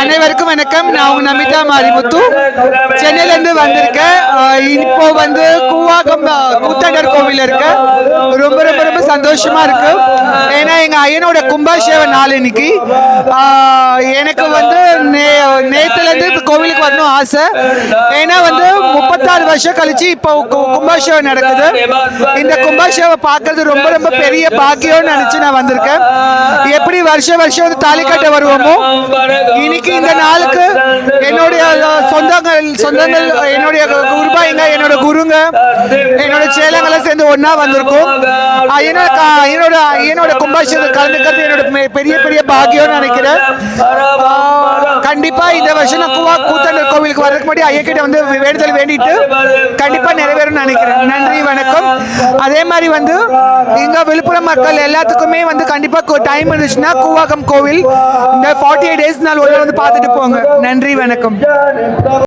அனைவருக்கும் வணக்கம். நான் உங்க நமிதா மாரிமுத்து சென்னையிலேருந்து வந்திருக்கேன். இப்போ வந்து கூவாகம் கூத்தாண்டர் கோவில் இருக்கு. ரொம்ப ரொம்ப ரொம்ப சந்தோஷமா இருக்கு. ஏன்னா எங்க ஐயனோட கும்பாபிஷேக நாள் இன்னைக்கு. எனக்கு வந்து நேத்துலேருந்து கோவிலுக்கு வரணும் ஆசை. ஏன்னா வந்து 36 வருஷம் கழிச்சு இப்போ கும்பாபிஷேகம் நடக்குது. இந்த கும்பாபிஷேகம் பார்க்கறது ரொம்ப ரொம்ப பெரிய பாக்கியம்னு நினைச்சு நான் வந்திருக்கேன். எப்படி வருஷம் வருஷம் வந்து தாலி கட்ட வருவோமோ, இன்னைக்கு இந்த நாளுக்கு என்னுடைய சொந்தங்கள் என்னுடைய குருபாய்ங்க, என்னோட குருங்க, என்னோட சேலங்கெல்லாம் சேர்ந்து ஒன்னா வந்திருக்கும். ஐயனோட கும்பாபிஷேகம் கலந்துக்கிறது என்னோட பெரிய பெரிய பாக்கியம்னு நினைக்கிறேன். கண்டிப்பா இந்த வருஷம் நான் கூத்தாண்டர் கோவிலுக்கு வர்றதுக்கு முன்னாடி ஐயக்கிட்ட வந்து வேண்டுதல் வேண்டிட்டு கண்டிப்பா நிறைவேறும்னு நினைக்கிறேன். நன்றி, வணக்கம். அதே மாதிரி வந்து இங்க விழுப்புரம் மக்கள் எல்லாத்துக்குமே வந்து கண்டிப்பா டைம் இருந்துச்சுன்னா கூவாகம் கோவில் இந்த 48 days நாள் வந்து பார்த்துட்டு போங்க. நன்றி, வணக்கம்.